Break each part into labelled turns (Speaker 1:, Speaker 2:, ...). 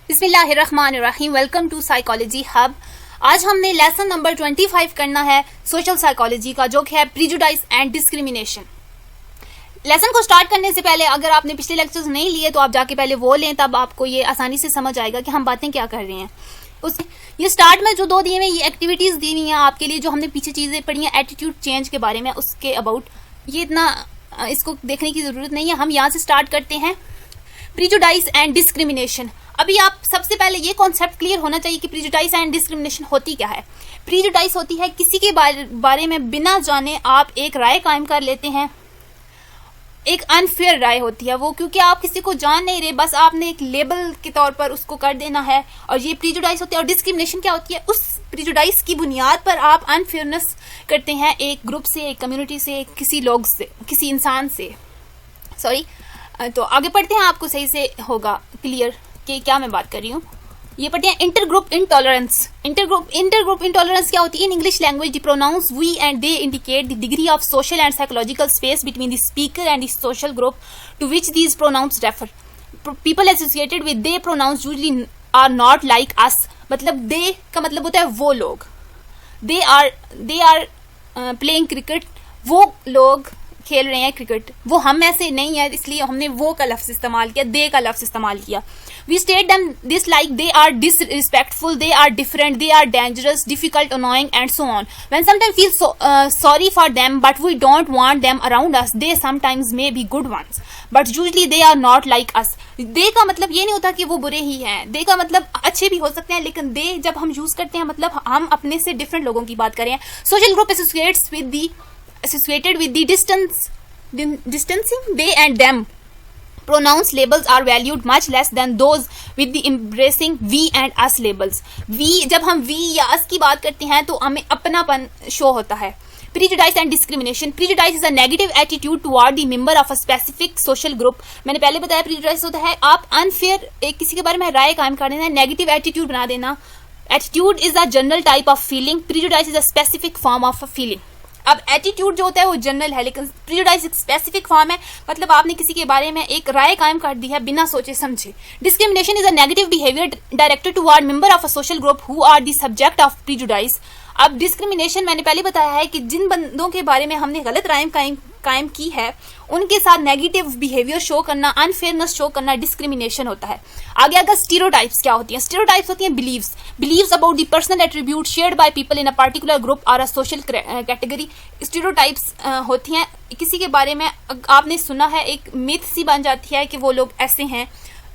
Speaker 1: बिस्मिल्लाहिर्रहमानिर्रहीम। Welcome to psychology hub. आज हमने लेसन नंबर 25 करना है सोशल साइकोलॉजी का, जो कि है प्रीजुडाइस एंड डिस्क्रिमिनेशन। लेसन को स्टार्ट करने से पहले अगर आपने पिछले लेक्चर्स नहीं लिए तो आप जाके पहले वो लें, तब आपको ये आसानी से समझ आएगा कि हम बातें क्या कर रहे हैं। ये स्टार्ट में जो दो दिए हुए ये एक्टिविटीज दी हुई हैं आपके लिए, जो हमने पीछे चीजें पढ़ी हैं एटीट्यूड चेंज के बारे में, उसके अबाउट ये इतना इसको देखने की जरूरत नहीं है। हम यहाँ से स्टार्ट करते हैं प्रीजुडाइस एंड डिस्क्रिमिनेशन। अभी आप सबसे पहले ये कॉन्सेप्ट क्लियर होना चाहिए कि प्रीजुडाइस एंड डिस्क्रिमिनेशन होती क्या है। प्रीजुडाइस होती है किसी के बारे में बिना जाने आप एक राय कायम कर लेते हैं, एक अनफेयर राय होती है वो, क्योंकि आप किसी को जान नहीं रहे, बस आपने एक लेबल के तौर पर उसको कर देना है, और ये प्रीजुडाइस होती है। और डिस्क्रिमिनेशन क्या होती है, उस प्रीजुडाइस की बुनियाद पर आप अनफेयरनेस करते हैं एक ग्रुप से, एक कम्युनिटी से, किसी लोग से, किसी इंसान से। सॉरी, तो आगे पढ़ते हैं, आपको सही से होगा क्लियर कि क्या मैं बात कर रही हूँ। ये पढ़ते हैं इंटरग्रुप इंटॉलरेंस। इंटरग्रुप इंटॉलरेंस क्या होती है? In English language the pronouns we and they indicate the degree of social and psychological space between the speaker and the social group to which these pronouns refer. People associated with they pronouns usually are not like us. मतलब they का मतलब होता है वो लोग, they are playing cricket, वो लोग खेल रहे हैं क्रिकेट, वो हम ऐसे नहीं है, इसलिए हमने वो का लफ्ज इस्तेमाल किया, दे का लफ्ज इस्तेमाल किया। We state them this like they are disrespectful, they are different, they are dangerous, difficult, annoying, and so on. When sometimes feel sorry for them, but we don't want them around us. They sometimes may be good ones, but usually they are not like us. They का मतलब ये नहीं होता कि वो बुरे ही हैं, they का मतलब अच्छे भी हो सकते हैं, लेकिन they जब हम यूज करते हैं मतलब हम अपने से डिफरेंट लोगों की बात करें। Social group associated with the distancing they and them. Pronouns labels are valued much less than those with the embracing we and us labels. We जब हम we या us की बात करते हैं तो हमें अपनापन शो होता है। Prejudice and discrimination. Prejudice is a negative attitude toward the member of a specific social group. मैंने पहले बताया prejudice होता है आप अनफेयर किसी के बारे में राय कायम कर देना, नेगेटिव एटीट्यूड बना देना। Attitude is a general type of feeling. Prejudice is a specific form of a feeling. अब एटीट्यूड जो होता है वो जनरल है, लेकिन प्रीजुडाइस एक स्पेसिफिक फॉर्म है, मतलब आपने किसी के बारे में एक राय कायम कर दी है बिना सोचे समझे। Discrimination is a negative behaviour directed toward member of a social group who are the subject of prejudice. अब डिस्क्रिमिनेशन मैंने पहले बताया है कि जिन बंदों के बारे में हमने गलत राय कायम की है उनके साथ नेगेटिव बिहेवियर शो करना, अनफेयरनेस शो करना डिस्क्रिमिनेशन होता है। आगे अगर स्टीरियोटाइप्स क्या होती हैं? स्टीरियोटाइप्स होती हैं beliefs about the personal attribute shared by people in a particular group और अ सोशल कैटेगरी। स्टीरियोटाइप्स होती हैं किसी के बारे में आपने सुना है, एक मिथ सी बन जाती है कि वो लोग ऐसे हैं,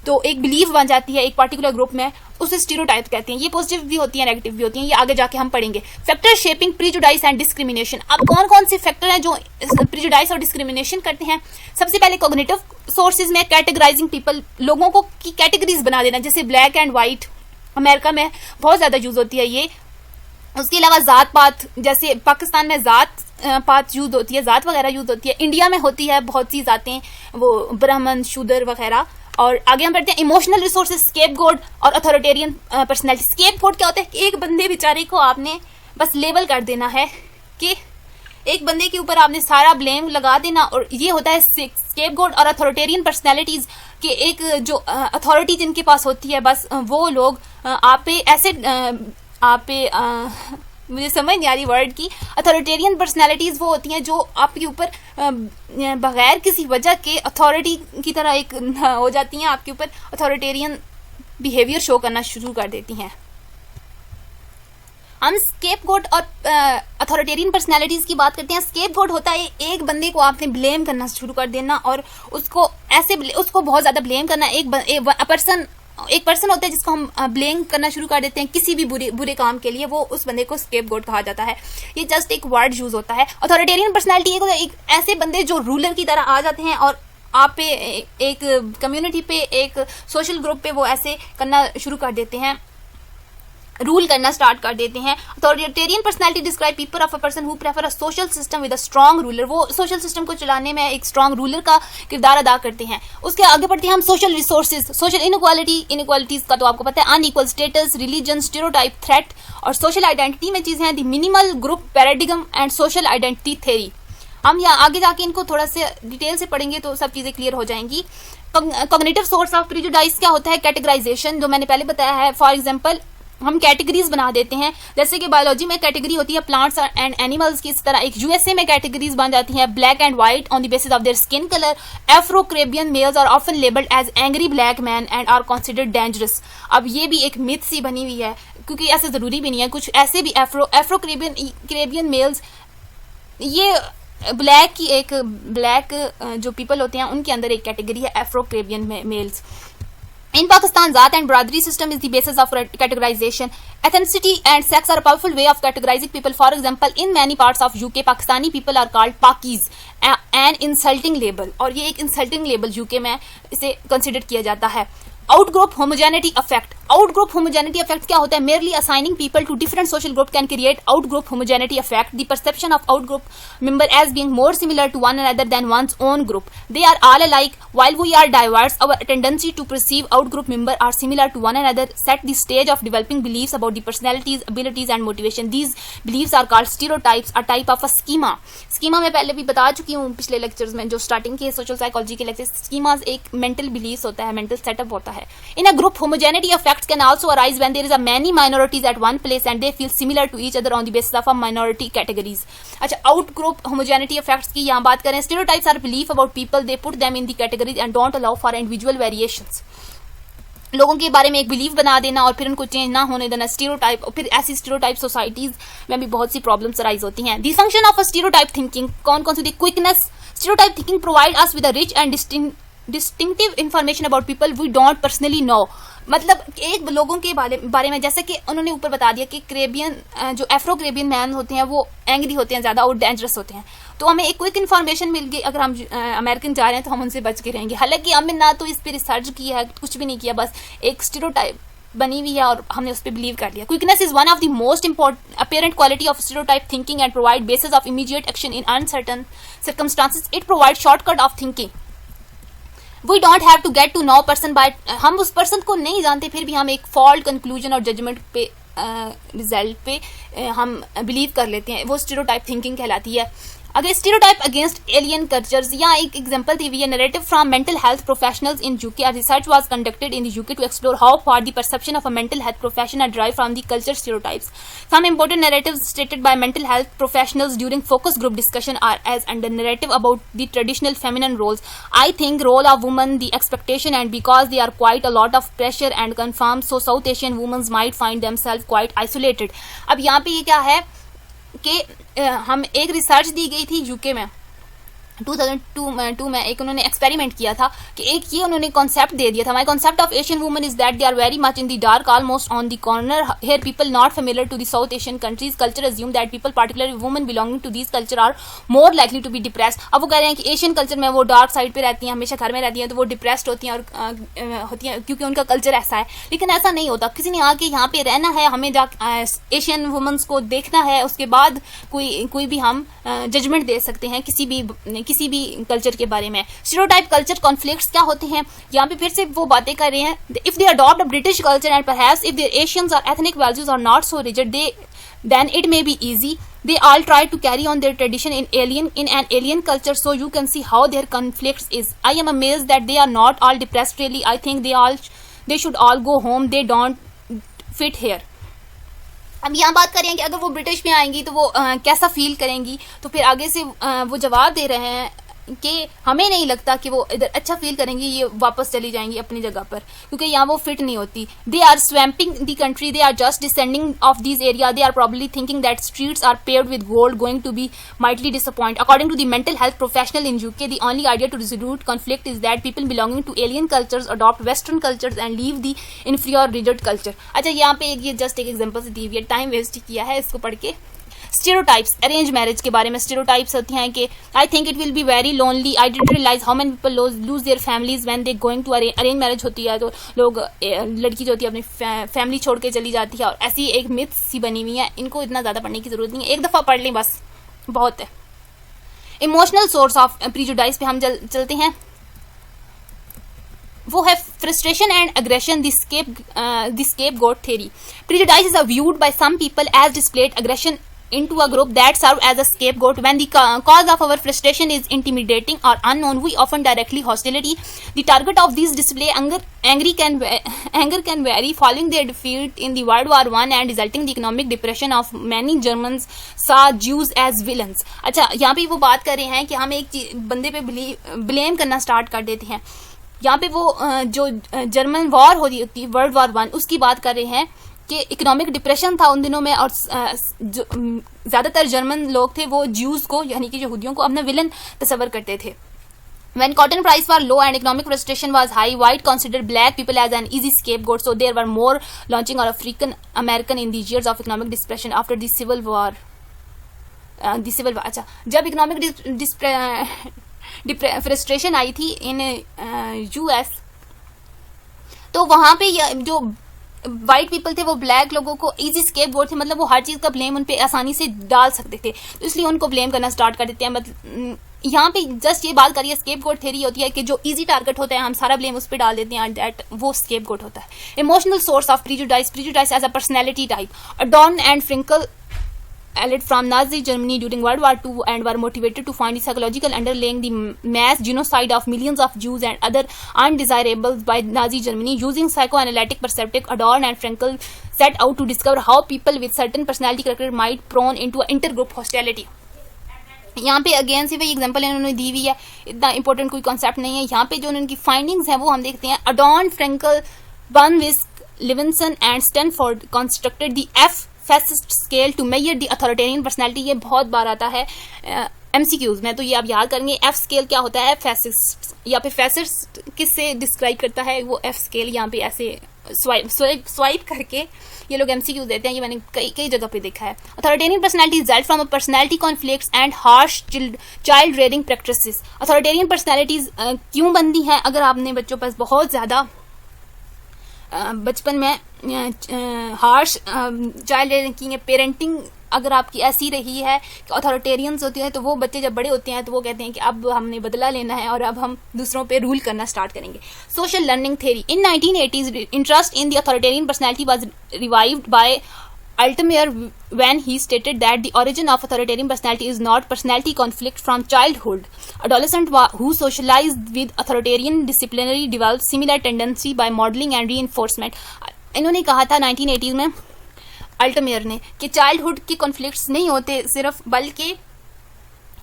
Speaker 1: तो एक बिलीव बन जाती है एक पर्टिकुलर ग्रुप में, उसे स्टीरियोटाइप कहते हैं। ये पॉजिटिव भी होती है, नेगेटिव भी होती हैं, ये आगे जाके हम पढ़ेंगे। Factor shaping prejudice and discrimination. अब कौन कौन से फैक्टर हैं जो प्रीजुडाइस और डिस्क्रिमिनेशन करते हैं? सबसे पहले कॉग्निटिव सोर्सेज में कैटेगराइजिंग पीपल, लोगों को की कैटेगरीज बना देना, जैसे ब्लैक एंड व्हाइट, अमेरिका में बहुत ज्यादा यूज होती है ये। उसके अलावा जात पात, जैसे पाकिस्तान में जात पात यूज होती है, जात वगैरह यूज होती है, इंडिया में होती है बहुत सी जातें, वो ब्राह्मण शूद्र वगैरह। और आगे हम पढ़ते हैं इमोशनल रिसोर्सेज, स्केपगोट और अथॉरिटेरियन पर्सनैलिटी। स्केपगोट क्या होता है? एक बंदे बेचारे को आपने बस लेबल कर देना है कि एक बंदे के ऊपर आपने सारा ब्लेम लगा देना, और ये होता है स्केपगोट। और अथॉरिटेरियन पर्सनैलिटीज के एक जो अथॉरिटी जिनके पास होती है, बस वो लोग आप पे ऐसे मुझे समझ नहीं आ रही वर्ड की। अथॉरिटेरियन पर्सनैलिटीज वो होती हैं जो आपके ऊपर बगैर किसी वजह के अथॉरिटी की तरह एक हो जाती हैं, आपके ऊपर अथॉरिटेरियन बिहेवियर शो करना शुरू कर देती हैं। हम स्केपगोट और अथॉरिटेरियन पर्सनैलिटीज की बात करते हैं। स्केपगोट होता है एक बंदे को आपने ब्लेम करना शुरू कर देना, और उसको बहुत ज्यादा ब्लेम करना। एक पर्सन होता है जिसको हम ब्लेम करना शुरू कर देते हैं किसी भी बुरे काम के लिए, वो उस बंदे को स्केपगोट कहा जाता है। ये जस्ट एक वर्ड यूज होता है। अथॉरिटेरियन पर्सनैलिटी एक ऐसे बंदे जो रूलर की तरह आ जाते हैं और आप पे एक कम्युनिटी पे, एक सोशल ग्रुप पे वो ऐसे करना शुरू कर देते हैं, रूल करना स्टार्ट कर देते हैं। Authoritarian personality describe people of a person who prefer a social system with a strong ruler. वो सोशल सिस्टम को चलाने में एक स्ट्रॉन्ग रूलर का किरदार अदा करते हैं। उसके आगे बढ़ते हैं हम सोशल रिसोर्सेज, सोशल इनइक्वालिटीज का तो आपको पता है, unequal status, religion, stereotype, threat. और सोशल आइडेंटिटी में चीजें हैं the minimal group paradigm and social identity theory. हम यहाँ आगे जाके इनको थोड़ा से डिटेल से पढ़ेंगे तो सब चीजें क्लियर हो जाएंगी। कॉग्निटिव सोर्स ऑफ प्रिजुडाइज क्या होता है? कैटेगराइजेशन, जो मैंने पहले बताया है। फॉर एग्जांपल हम कैटेगरीज बना देते हैं, जैसे कि बायोलॉजी में कैटेगरी होती है प्लांट्स एंड एनिमल्स की, इस तरह एक यूएसए में कैटेगरीज बन जाती हैं black and white on the basis of their skin colour. Afro caribbean males are often labelled as angry black man and are considered dangerous. अब ये भी एक मिथ सी बनी हुई है, क्योंकि ऐसे जरूरी भी नहीं है, कुछ ऐसे भी एफ्रो कैरेबियन मेल्स, ये ब्लैक की एक ब्लैक जो पीपल होते हैं उनके अंदर एक कैटेगरी है afro caribbean males. In Pakistan, Zaat and Biradari system is the basis of categorization. Ethnicity and sex are a powerful way of categorizing people. For example, in many parts of UK, Pakistani people are called Pakis, an insulting label. और ये एक insulting label UK में इसे consider किया जाता है। Outgroup homogeneity effect. Outgroup homogeneity effect क्या होता है? Merely assigning people to different social group can create outgroup homogeneity effect. The perception of outgroup member as being more similar to one another than one's own group. They are all alike. While we are diverse, our tendency to perceive outgroup member are similar to one another set the stage of developing beliefs about the personalities, abilities and motivation. These beliefs are called stereotypes, a type of a schema. Schema मैं पहले भी बता चुकी हूँ पिछले lectures में, जो starting के सोशल साइकोलॉजी के लेक्चर्स। स्कीमास एक मेंटल बिलीफ होता है, मेंटल सेटअप होता है। In a group, homogeneity effects can also arise when there is a many minorities at one place and they feel similar to each other on the basis of a minority categories. अच्छा, outgroup homogeneity effects की यहाँ बात करें। Stereotypes are belief about people, they put them in the categories and don't allow for individual variations. लोगों के बारे में एक बिलीफ बना देना और फिर उनको चेंज ना होने देना, स्टीरियोटाइप। और फिर ऐसी स्टीरियोटाइप सोसाइटीज में भी बहुत सी प्रॉब्लम्स अराइज होती हैं। The function of a stereotype thinking, कौन कौन सी? Quickness, stereotype thinking provide us with a rich and distinctive information about people we don't personally know. मतलब एक लोगों के बारे में, जैसे कि उन्होंने ऊपर बता दिया कि कैरेबियन जो एफ्रो कैरेबियन मैन होते हैं वो एंग्री होते हैं ज्यादा और डेंजरस होते हैं, तो हमें एक क्विक इन्फॉर्मेशन मिल गई। अगर हम अमेरिकन जा रहे हैं तो हम उनसे बच के रहेंगे। हालांकि हमने ना तो इस पर रिसर्च किया है, कुछ भी नहीं किया, बस एक स्टीरियोटाइप बनी हुई है और हमने उस पर बिलीव कर लिया। Quickness is one of the most important apparent quality of stereotype thinking and provide basis of immediate action in uncertain circumstances. It provide shortcut of thinking. We don't have to get to know person by, हम उस person को नहीं जानते फिर भी हम एक fault conclusion और जजमेंट पे रिजल्ट पे हम बिलीव कर लेते हैं, वो स्टीरियोटाइप थिंकिंग कहलाती है। अगर स्टीरियोटाइप अगेंस्ट एलियन कल्चर्स, यहाँ एक एग्जांपल दी हुई है। Narrative from mental health professionals in UK, research was conducted in the UK to explore how far the perception of a mental health profession are drive from the culture stereotypes. Some important narratives stated by mental health professionals during focus group discussion are as under narrative about the traditional feminine roles, I think role of woman, the expectation and because they are quite a lot of pressure and confirm, so South Asian womens might find themselves quite isolated. अब यहाँ पे ये क्या है कि हम एक research दी गई थी यूके में 2002 में एक उन्होंने एक्सपेरिमेंट किया था कि एक ये उन्होंने कॉन्सेप्ट दे दिया था। My concept of Asian woman is that they are very much in the dark almost on the corner here people not familiar to the South Asian countries culture assume that people particularly women belonging to these culture are more likely to be depressed. अब वो कह रहे हैं कि Asian culture में वो dark side पे रहती हैं, हमेशा घर में रहती हैं, तो वो डिप्रेस्ड होती हैं और होती हैं क्योंकि उनका कल्चर ऐसा है। लेकिन ऐसा नहीं होता, किसी ने आके यहाँ पे रहना है, हमें एशियन वुमेन्स को देखना है, उसके बाद कोई भी हम जजमेंट दे सकते हैं किसी भी कल्चर के बारे में। स्टीरियोटाइप कल्चर कॉन्फ्लिक्ट्स क्या होते हैं, यहाँ पे फिर से वो बातें कर रहे हैं। If they adopt a British culture and perhaps if their Asians or ethnic values are not so rigid then it may be easy. They all try to carry on their tradition in an alien culture, so you can see how their conflicts is. I am amazed that they are not all depressed really. I think they should all go home. They don't fit here. अब यहाँ बात करें कि अगर वो British में आएंगी तो वो कैसा फील करेंगी, तो फिर आगे से वो जवाब दे रहे हैं कि हमें नहीं लगता कि वो इधर अच्छा फील करेंगी, ये वापस चली जाएंगी अपनी जगह पर, क्योंकि यहाँ वो फिट नहीं होती। They are swamping the country, they are just descending of this area, they are probably thinking that streets are paved with gold, going to be mightily disappoint. According to the mental health professional in UK, the only idea to resolve conflict is that people belonging to alien cultures adopt western cultures and leave the inferior rigid culture. अच्छा, यहाँ पे ये just एक example से दी हुई है, time waste किया है इसको पढ़ के। स्टीरियोटाइप्स अरेंज मैरिज के बारे में स्टीरियोटाइप्स होती हैं कि I think it will be very lonely, I didn't realise how many people lose their families when they going to arrange marriage होती है, तो लोग लड़की जो होती है अपनी फैमिली छोड़ के चली जाती है, और ऐसी एक मिथ सी बनी हुई है। इनको इतना ज्यादा पढ़ने की जरूरत नहीं है, एक दफा पढ़ लें बस बहुत है। इमोशनल सोर्स ऑफ प्रीजुडाइज पे हम चलते हैं, वो है frustration and aggression, the scapegoat theory. Prejudice is viewed by some people as displaced aggression into a group that serve as a scapegoat. When the cause of our frustration is intimidating or unknown, we often directly hostility. The target of these display anger can vary. Following their defeat in the World War I and resulting the economic depression of many Germans saw Jews as villains. अच्छा, यहाँ पे वो बात कर रहे हैं कि हम एक बंदे पे ब्लेम करना स्टार्ट कर देते हैं. यहाँ पे वो जो जर्मन वॉर हो रही होती है, वर्ल्ड वॉर I, उसकी बात कर रहे हैं कि इकोनॉमिक डिप्रेशन था उन दिनों में और ज़्यादातर जर्मन लोग थे वो ज्यूज़ को यानी कि यहूदियों को अपना विलन तस्वर करते थे. When cotton price was low and economic frustration was high, white considered black people as an easy scapegoat. So there were more launching of African American in the years of economic depression after the Civil War. अच्छा, जब economic frustration आई थी in US, तो वहां पे जो white people थे वो black लोगों को इजी स्केपगोट थे, मतलब वो हर चीज का ब्लेम उन पे आसानी से डाल सकते थे, तो इसलिए उनको ब्लेम करना स्टार्ट कर देते हैं. मतलब यहाँ पे जस्ट ये बात करिए, स्केपगोट थ्योरी होती है कि जो इजी टारगेट होता है हम सारा ब्लेम उस पर डाल देते हैं, दैट वो स्केपगोट होता है. Emotional source of prejudice as a personality type. Adorno and Frenkel allied from Nazi Germany during World War II and were motivated to find the psychological underlying the mass genocide of millions of Jews and other undesirables by Nazi Germany. Using psychoanalytic perspective, Adorn and Frankl set out to discover how people with certain personality character might prone into intergroup hostility. यहाँ पे again से वही example इन्होंने दी हुई है, इतना important कोई concept नहीं है. यहाँ पे जो उनकी फाइंडिंग्स हैं वो हम देखते हैं. Adorno, Frenkel, Brunswik, Levinson and Stanford constructed the F fascist scale to measure the authoritarian personality. ये बहुत बार आता है एमसीक्यूज में, तो ये आप याद करेंगे. एफ स्केल क्या होता है? फैसिस्ट या फिर फैसिस्ट किससे डिस्क्राइब करता है? वो एफ स्केल यहाँ पे ऐसे स्वाइप करके ये लोग एमसीक्यूज देते हैं. ये मैंने कई जगह पे देखा है. Authoritarian personality result from a personality conflicts and harsh child rearing practices. Authoritarian personalities क्यों बनती हैं? अगर आपने बच्चों पर बहुत ज़्यादा बचपन में हार्श चाइल्ड रेयरिंग की, पेरेंटिंग अगर आपकी ऐसी रही है कि अथॉरिटेरियंस होती है, तो वो बच्चे जब बड़े होते हैं तो वो कहते हैं कि अब हमने बदला लेना है और अब हम दूसरों पे रूल करना स्टार्ट करेंगे. Social learning theory. In 1980s interest in the authoritarian personality was revived by Altemeyer when he stated that the origin of authoritarian personality is not personality conflict from childhood. Adolescents who socialized with authoritarian disciplinary developed similar tendency by modeling and reinforcement. इन्होंने कहा था 1980s में अल्टमेयर ने कि childhood के conflicts नहीं होते सिर्फ, बल्कि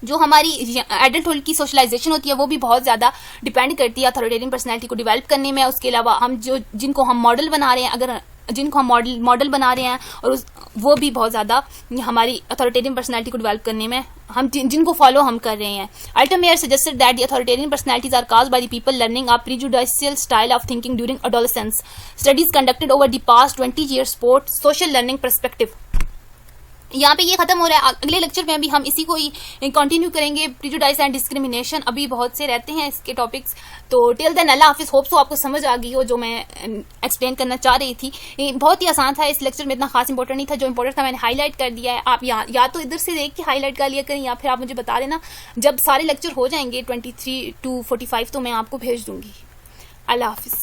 Speaker 1: जो हमारी एडल्टहुड की सोशलाइजेशन होती है वो भी बहुत ज़्यादा डिपेंड करती है अथॉरिटेरियन पर्सनैलिटी को डेवलप करने में. उसके अलावा हम जिनको हम मॉडल बना रहे हैं, अगर जिनको हम मॉडल बना रहे हैं, और वो भी बहुत ज़्यादा हमारी अथॉरिटेरियन पर्सनैलिटी को डेवलप करने में हम जिनको फॉलो हम कर रहे हैं. Altemeyer suggested that the authoritarian personalities are caused by the people learning a prejudicial style of thinking during adolescence. Studies conducted over the past 20 years support social learning perspective. यहाँ पे ये खत्म हो रहा है. अगले लेक्चर में भी हम इसी को ही कंटिन्यू करेंगे. प्रीजुडाइस एंड डिस्क्रिमिनेशन अभी बहुत से रहते हैं इसके टॉपिक्स. तो टिल देन अल्लाह हाफिज. होप सो आपको समझ आ गई हो जो मैं एक्सप्लेन करना चाह रही थी. ये बहुत ही आसान था. इस लेक्चर में इतना खास इंपॉर्टेंट नहीं था. जो इंपॉर्टेंट था मैंने हाईलाइट कर दिया है. आप या तो इधर से देख के हाईलाइट कर लिया करें, या फिर आप मुझे बता देना जब सारे लेक्चर हो जाएंगे 23 to 45 तो मैं आपको भेज दूंगी. अल्लाह हाफिज.